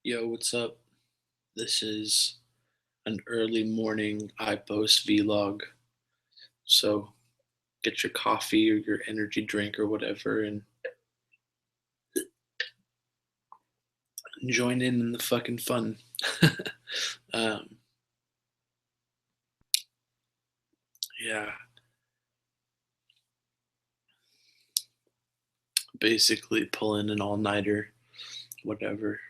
Yo, what's up? This is an early morning Ipos vlog. So get your coffee or your energy drink or whatever and join in the fucking fun. um, yeah, basically pulling an all nighter, whatever.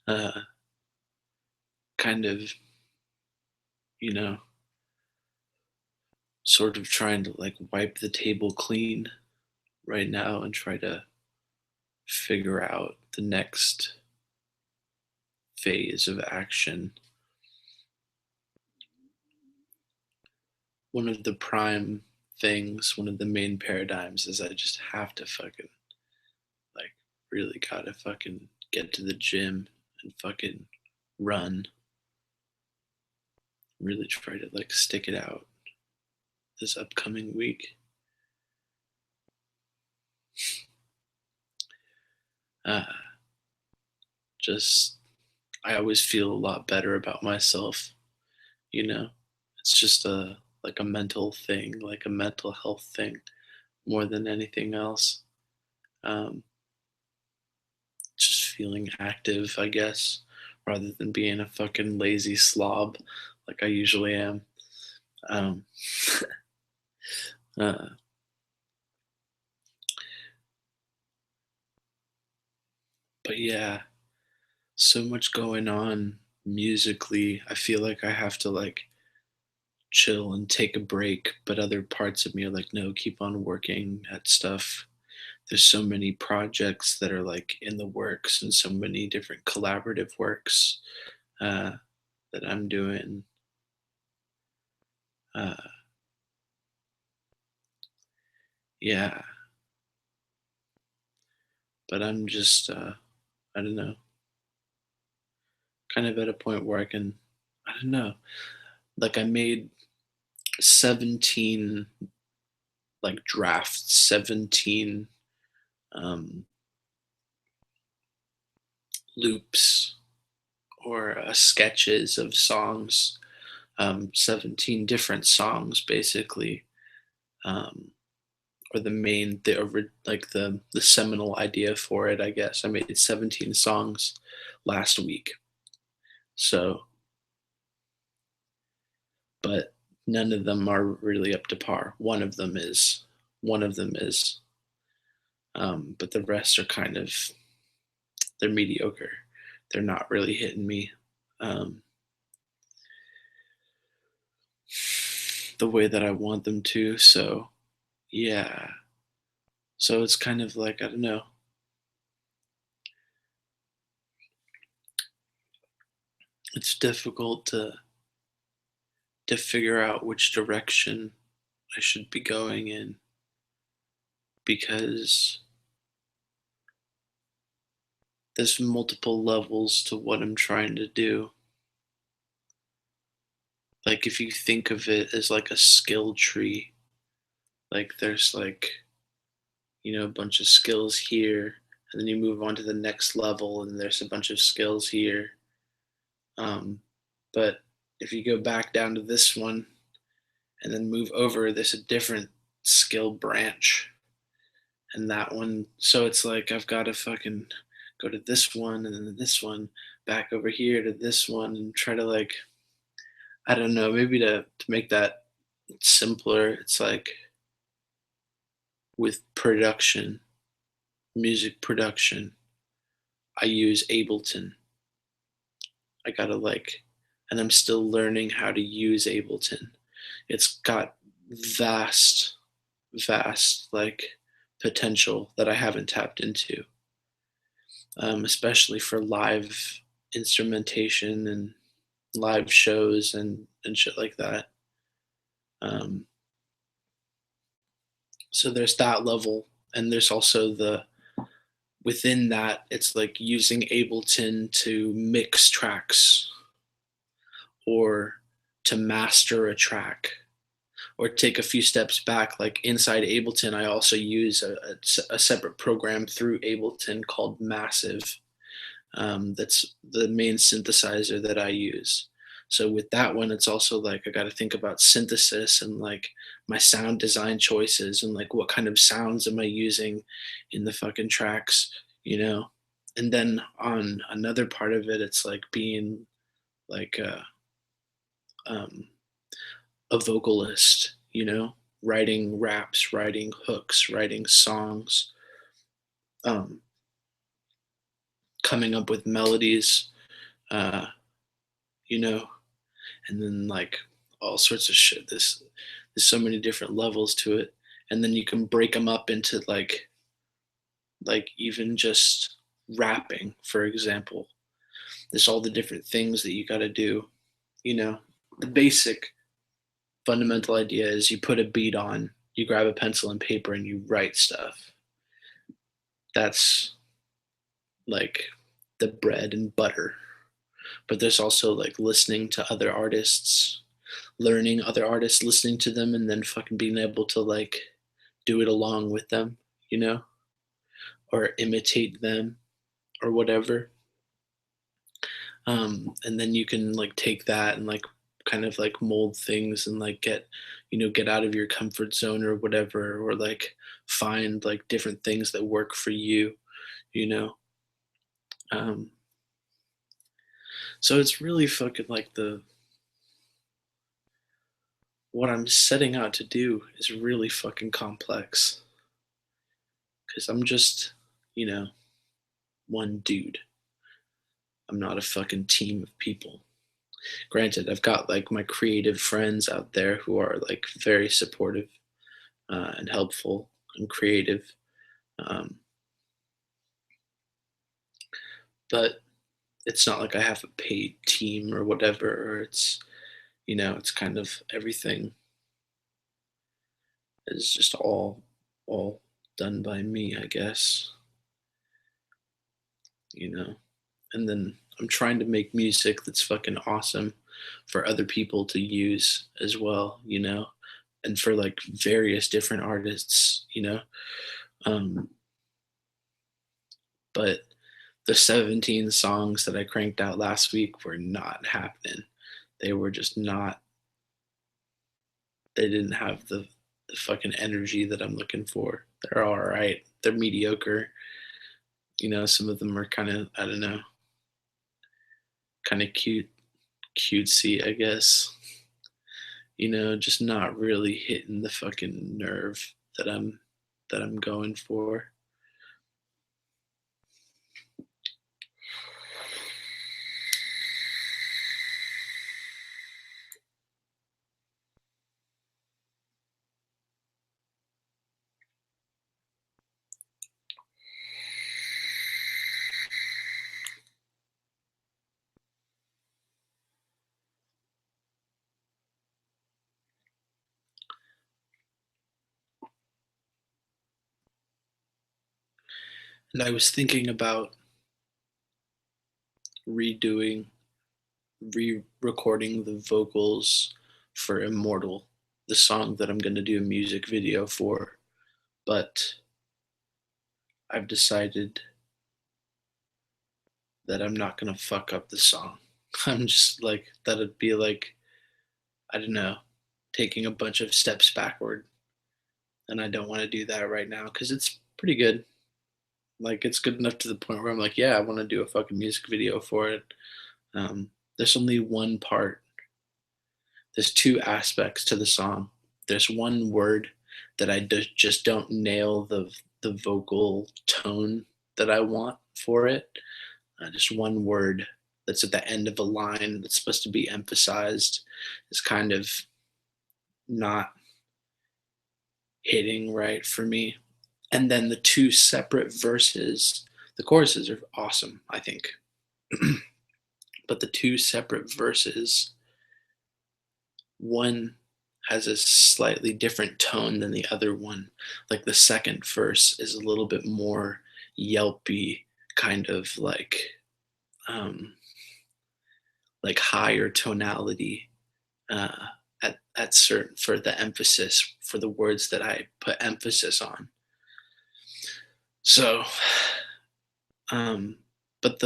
Uh, kind of, you know, sort of trying to like wipe the table clean right now and try to figure out the next phase of action. One of the prime things, one of the main paradigms is I just have to fucking, like, really gotta fucking get to the gym and fucking run. Really try to, like, stick it out this upcoming week. Uh, just, I always feel a lot better about myself, you know? It's just like a mental thing, like a mental health thing more than anything else. Um, just feeling active, I guess, rather than being a fucking lazy slob like I usually am. Um, uh, but yeah, so much going on musically. I feel like I have to like chill and take a break, but other parts of me are like, no, keep on working at stuff. There's so many projects that are like in the works and so many different collaborative works uh, that I'm doing. Uh, yeah, but I'm just, I don't know, kind of at a point where I don't know, like I made 17 like drafts, 17 um, loops or sketches of songs, 17 different songs basically, um, or like the seminal idea for it, I guess. I made 17 songs last week. So, but none of them are really up to par. One of them is, but the rest are kind of they're mediocre. They're not really hitting me um, the way that I want them to. So yeah, so it's kind of like I don't know. It's difficult to figure out which direction I should be going in because there's multiple levels to what I'm trying to do. Like if you think of it as like a skill tree, like there's like, a bunch of skills here, and then you move on to the next level and there's a bunch of skills here. Um, but if you go back down to this one and then move over, there's a different skill branch. And that one, so it's like I've got to fucking go to this one and then this one, back over here to this one, and try to like, I don't know, maybe to make that simpler, it's like with production, music production, I use Ableton. I gotta like, and I'm still learning how to use Ableton. It's got vast, vast like potential that I haven't tapped into, especially for live instrumentation and live shows and shit like that. Um, so there's that level, and there's also the within that it's like using Ableton to mix tracks or to master a track or take a few steps back. Like inside Ableton, I also use a separate program through Ableton called Massive. That's the main synthesizer that I use. So with that one, it's also like I got to think about synthesis and like my sound design choices and like what kind of sounds am I using in the fucking tracks, you know? And then on another part of it, it's like being like um, a vocalist, writing raps, writing hooks, writing songs, um, coming up with melodies, uh, you know, and then like all sorts of shit. There's so many different levels to it, and then you can break them up into like even just rapping, for example. There's all the different things that you got to do. You know, the basic fundamental idea is you put a beat on, you grab a pencil and paper, and you write stuff. That's like the bread and butter. But there's also like listening to other artists, learning other artists, listening to them, and then fucking being able to like do it along with them, you know, or imitate them or whatever. And then you can like take that and like kind of like mold things and like get out of your comfort zone or whatever, or like find like different things that work for you, you know. Um, so it's really fucking like the what I'm setting out to do is really fucking complex because I'm just, you know, one dude. I'm not a fucking team of people. Granted, I've got like my creative friends out there who are like very supportive and helpful and creative. Um, but it's not like I have a paid team or whatever, or it's kind of everything is just all done by me, I guess, you know. And then I'm trying to make music that's fucking awesome for other people to use as well, and for like various different artists, Um, but the 17 songs that I cranked out last week were not happening. They were just not, they didn't have the fucking energy that I'm looking for. They're all right. They're mediocre. Some of them are kind of, I don't know, kind of cutesy, I guess. Just not really hitting the fucking nerve that I'm going for. And I was thinking about redoing, re-recording the vocals for Immortal, the song that I'm going to do a music video for, but I've decided that I'm not going to fuck up the song. I'm just like, that'd be like, I don't know, taking a bunch of steps backward. And I don't want to do that right now because it's pretty good. Like, it's good enough to the point where I'm like, yeah, I want to do a fucking music video for it. There's only one part, there's two aspects to the song. There's one word that just don't nail the vocal tone that I want for it. Just one word that's at the end of a line that's supposed to be emphasized is kind of not hitting right for me. And then the two separate verses, the choruses are awesome, I think. But the two separate verses, one has a slightly different tone than the other one. Like the second verse is a little bit more yelpy, kind of um, like higher tonality at certain for the emphasis for the words that I put emphasis on. So, um, but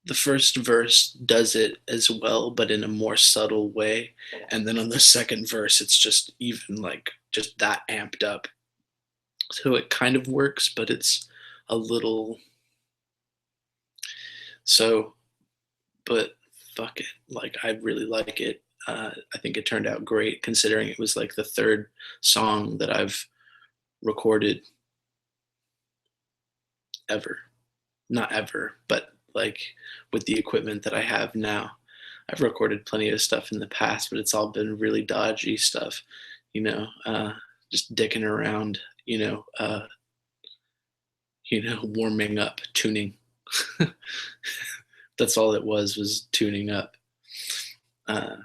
the first verse does it as well, but in a more subtle way, and then on the second verse, it's just even, like, just that amped up. So it kind of works, but it's a little so but fuck it, like, I really like it. I think it turned out great considering it was, like, the 3rd song that I've recorded ever. Not ever, but, like, with the equipment that I have now. I've recorded plenty of stuff in the past, but it's all been really dodgy stuff, you know, just dicking around, warming up, tuning. That's all it was tuning up. Uh,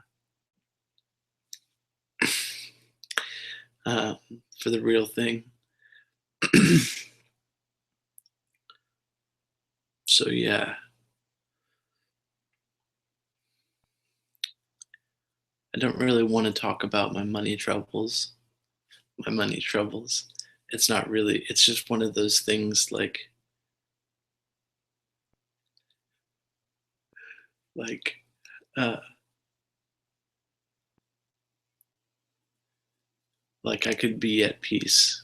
um, for the real thing. So yeah, I don't really want to talk about my money troubles. My money troubles. It's not really. It's just one of those things like uh, like I could be at peace,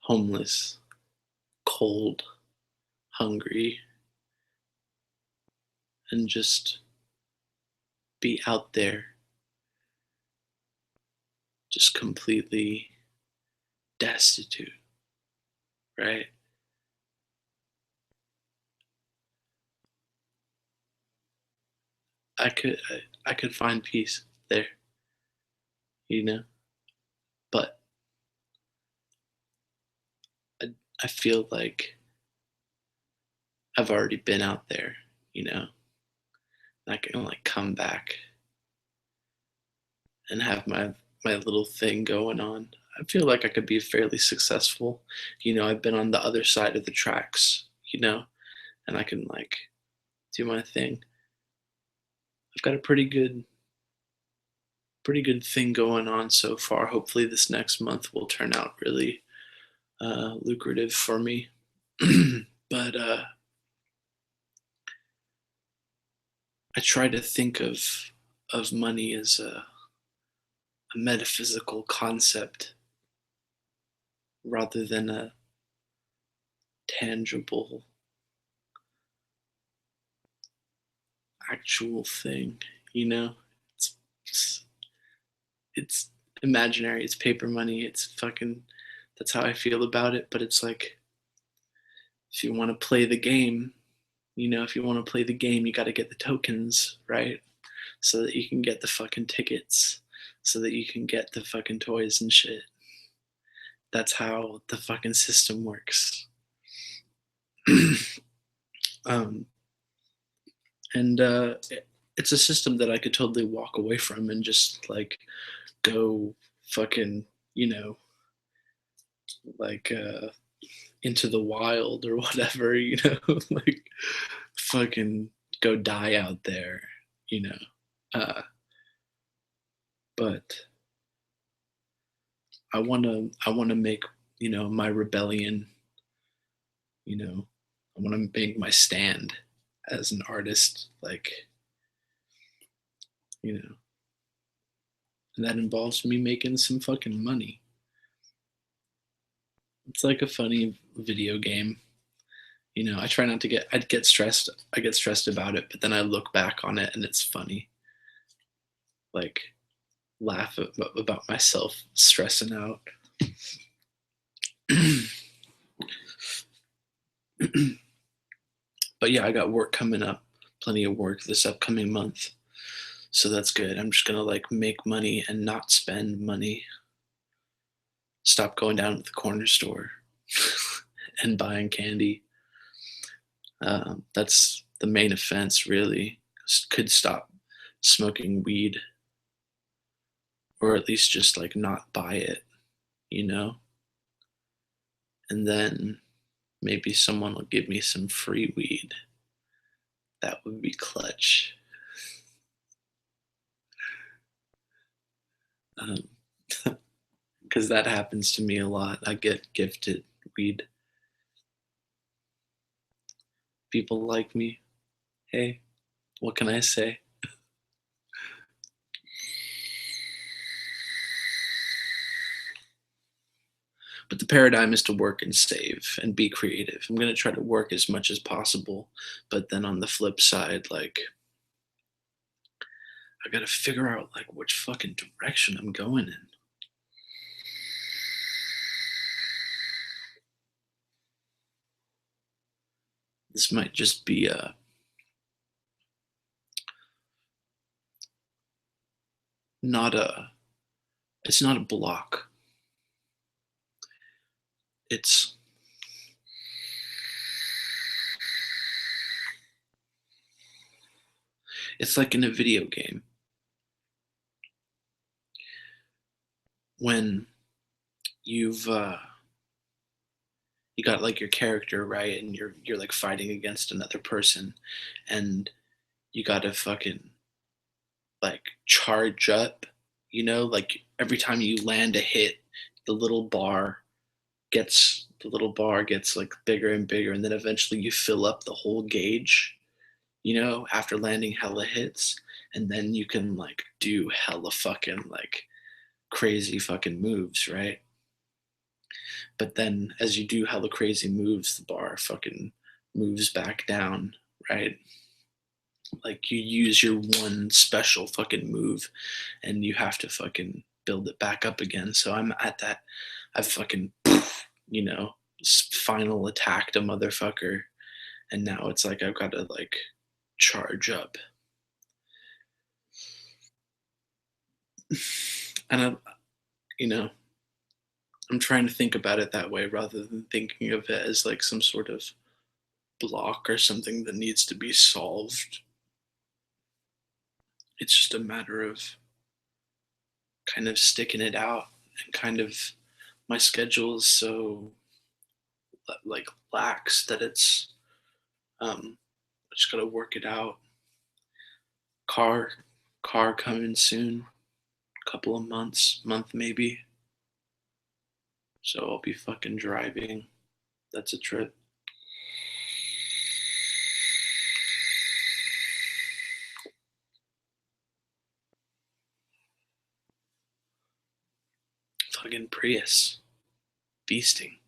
homeless, cold, hungry, and just be out there, just completely destitute, right? I could find peace there, you know. But I I feel like I've already been out there, you know. I can like come back and have my little thing going on. I feel like I could be fairly successful. I've been on the other side of the tracks, and I can like do my thing. I've got a pretty good thing going on so far. Hopefully this next month will turn out really lucrative for me. But I try to think of money as a metaphysical concept rather than a tangible actual thing, you know? It's it's it's imaginary, it's paper money, it's fucking that's how I feel about it, but it's like if you wanna play the game, if you wanna play the game, you gotta get the tokens, right? So that you can get the fucking tickets, so that you can get the fucking toys and shit. That's how the fucking system works. Um, and it's a system that I could totally walk away from and just like go fucking, you know, like into the wild or whatever, like fucking go die out there, you know. But I wanna make, my rebellion, I wanna make my stand as an artist, like, you know, and that involves me making some fucking money. It's like a funny video game. I try not to I get stressed about it, but then I look back on it and it's funny. Like laugh about myself stressing out. But yeah, I got work coming up, plenty of work this upcoming month. So that's good. I'm just gonna like make money and not spend money. Stop going down to the corner store and buying candy. That's the main offense, really. Could stop smoking weed, or at least just like not buy it, you know? And then maybe someone will give me some free weed. That would be clutch. Um, because that happens to me a lot. I get gifted weed. People like me. Hey, what can I say? But the paradigm is to work and save and be creative. I'm gonna try to work as much as possible, but then on the flip side, like I gotta figure out like which fucking direction I'm going in. This might just be a not a it's not a block. It's it's like in a video game when you've you got like your character right and you're like fighting against another person and you gotta fucking like charge up, like every time you land a hit, the little bar the little bar gets like bigger and bigger, and then eventually you fill up the whole gauge, after landing hella hits, and then you can like do hella fucking like crazy fucking moves, right? But then as you do hella crazy moves, the bar fucking moves back down, right? Like you use your one special fucking move and you have to fucking build it back up again. So I'm at that. I've fucking, you know, final attacked a motherfucker. And now it's like I've got to like charge up. And you know, I'm trying to think about it that way rather than thinking of it as like some sort of block or something that needs to be solved. It's just a matter of kind of sticking it out and kind of my schedule is so like lax that it's I just gotta work it out. Car car coming soon, couple of month maybe. So I'll be fucking driving. That's a trip. Fucking Prius. Beasting.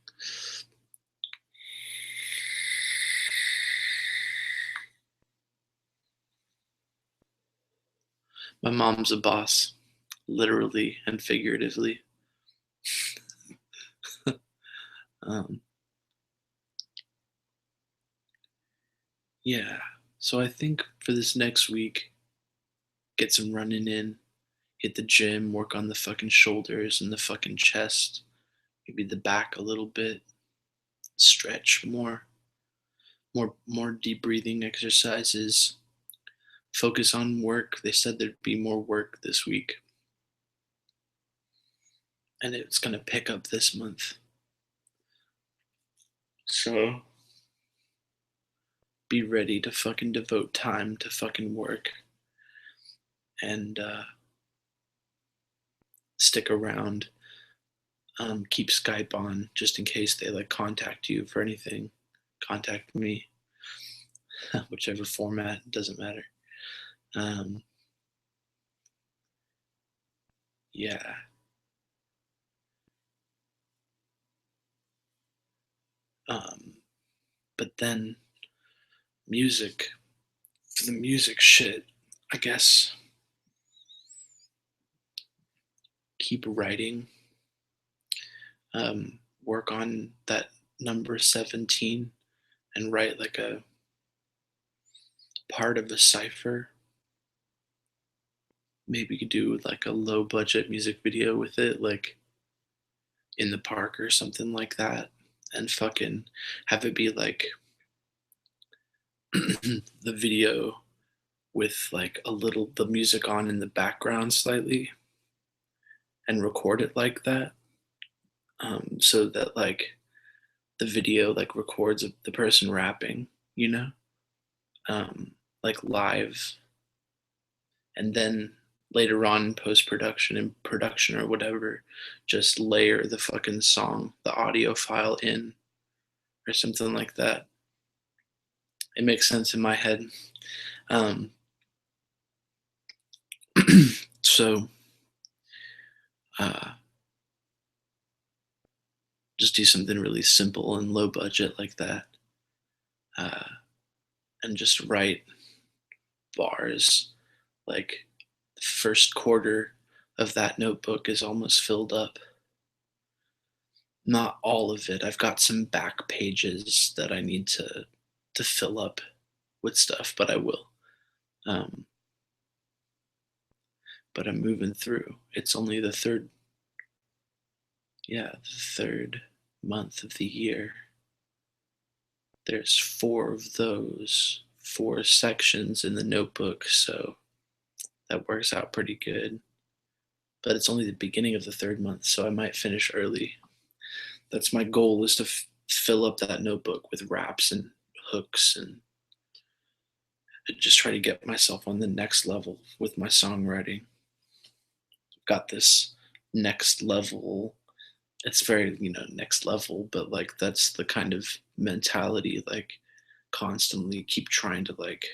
My mom's a boss, literally and figuratively. um, yeah. So I think for this next week, get some running in, hit the gym, work on the fucking shoulders and the fucking chest, maybe the back a little bit, stretch more deep breathing exercises, focus on work. They said there'd be more work this week and it's going to pick up this month. So be ready to fucking devote time to fucking work and stick around. Keep Skype on just in case they like contact you for anything. Contact me, whichever format, doesn't matter. Um, yeah. Um, but then music, for the music shit, I guess keep writing. Work on that number 17 and write like a part of a cipher. Maybe you could do like a low budget music video with it, like in the park or something like that, and fucking have it be like the video with like a little the music on in the background slightly and record it like that, so that like the video like records the person rapping, you know, like live, and then later on in post production and production or whatever, just layer the fucking song, the audio file in or something like that. It makes sense in my head. Um, so uh, just do something really simple and low budget like that, uh, and just write bars. Like the first quarter of that notebook is almost filled up. Not all of it. I've got some back pages that I need to fill up with stuff, but I will. Um, but I'm moving through. It's only the third, yeah, the third month of the year. There's four of those, four sections in the notebook, so that works out pretty good. But it's only the beginning of the third month, so I might finish early. That's my goal, is to fill up that notebook with raps and hooks and just try to get myself on the next level with my songwriting. Got this next level. It's very, next level, but like that's the kind of mentality, like constantly keep trying to like,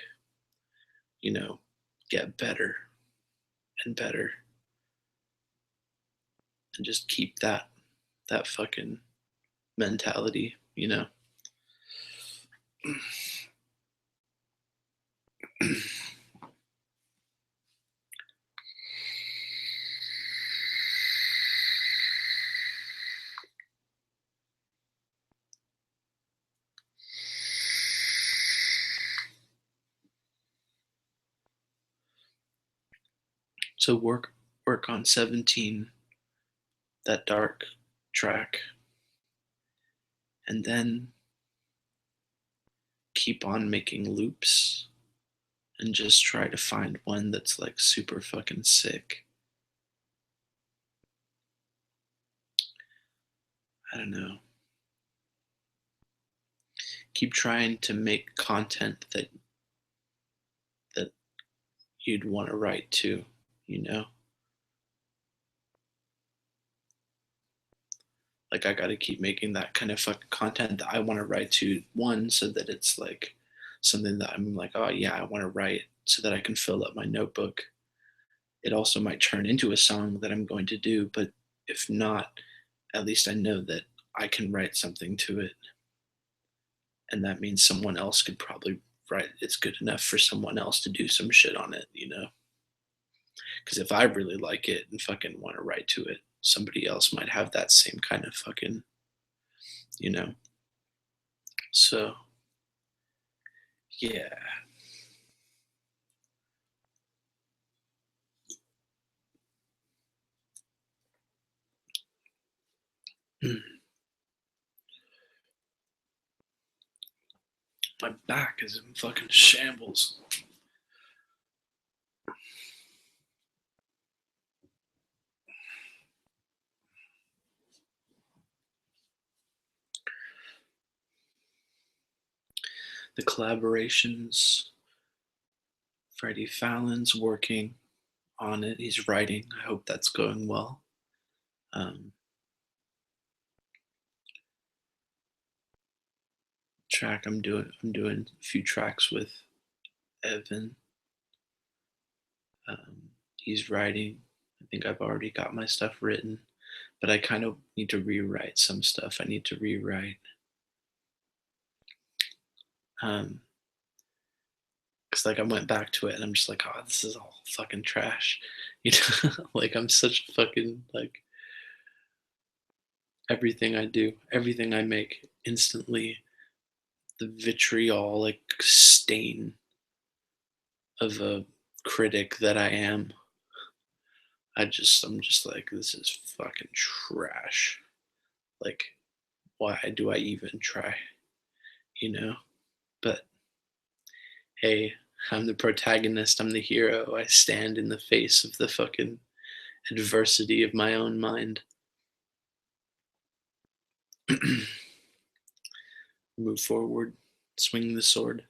you know, get better and better and just keep that fucking mentality. So work on 17, that dark track, and then keep on making loops and just try to find one that's like super fucking sick. I don't know. Keep trying to make content that you'd want to write to, you know? Like I got to keep making that kind of fucking content that I want to write to, one, so that it's like something that I'm like, oh yeah, I want to write so that I can fill up my notebook. It also might turn into a song that I'm going to do, but if not, at least I know that I can write something to it. And that means someone else could probably write it's good enough for someone else to do some shit on it. Because if I really like it and fucking want to write to it, somebody else might have that same kind of fucking, you know. So yeah. My back is in fucking shambles. The collaborations, Freddie Fallon's working on it. He's writing. I hope that's going well. Um, I'm doing a few tracks with Evan. He's writing. I think I've already got my stuff written, but I kind of need to rewrite some stuff. I need to rewrite. Um, cause like I went back to it and I'm just like, oh, this is all fucking trash. Like I'm such a fucking like everything I do, everything I make instantly the vitriolic stain of a critic that I am. I'm just like, this is fucking trash. Like, why do I even try? You know? But hey, I'm the protagonist, I'm the hero. I stand in the face of the fucking adversity of my own mind. Move forward, swing the sword.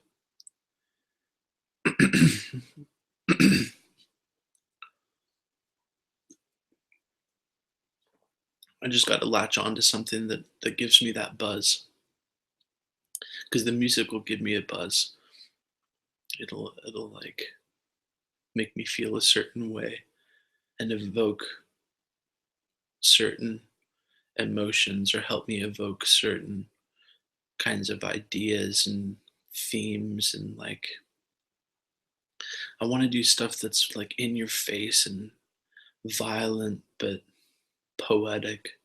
I just got to latch on to something that gives me that buzz, because the music will give me a buzz. It'll like make me feel a certain way and evoke certain emotions or help me evoke certain kinds of ideas and themes and like I want to do stuff that's like in your face and violent but poetic.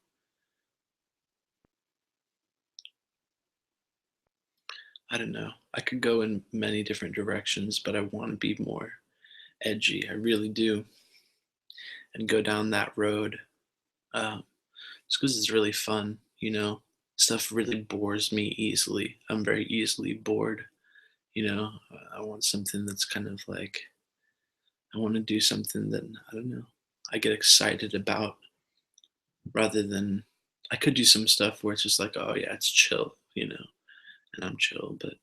I don't know. I could go in many different directions, but I want to be more edgy. I really do. And go down that road. Just because it's really fun, you know? Stuff really bores me easily. I'm very easily bored, you know? I want something that's kind of like, I want to do something that, I don't know, I get excited about rather than, I could do some stuff where it's just like, oh yeah, it's chill, you know? And I'm chill, but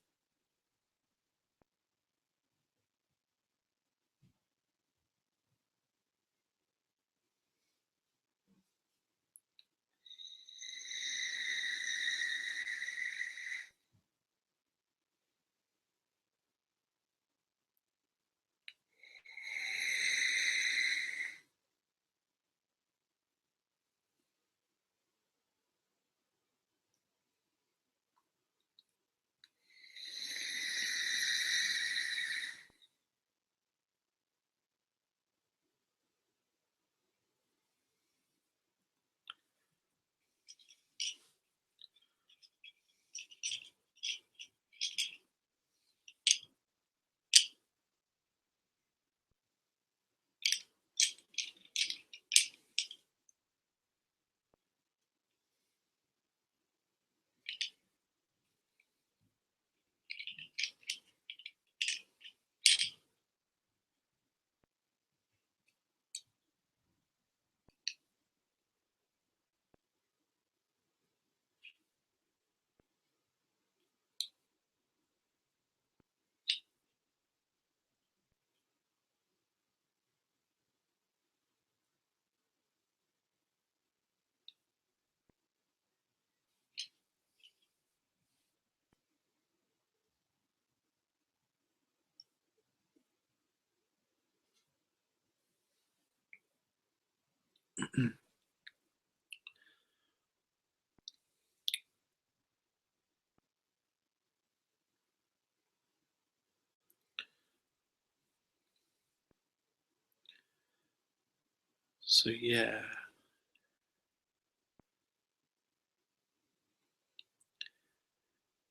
so yeah,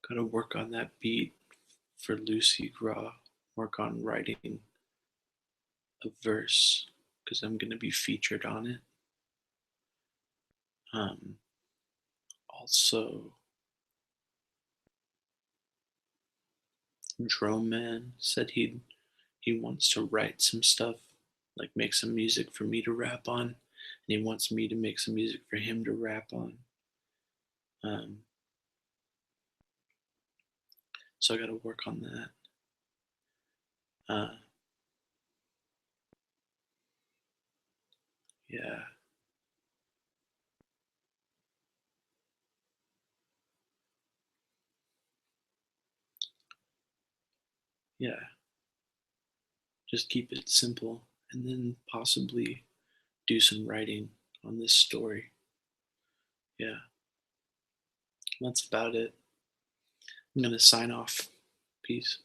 gotta work on that beat for Lucy Gras, work on writing a verse because I'm gonna be featured on it. Um, Also, Drone Man said he wants to write some stuff, like make some music for me to rap on, and he wants me to make some music for him to rap on. Um, so I got to work on that. Uh, yeah, yeah. Just keep it simple, and then possibly do some writing on this story. Yeah, that's about it. I'm gonna sign off. Peace.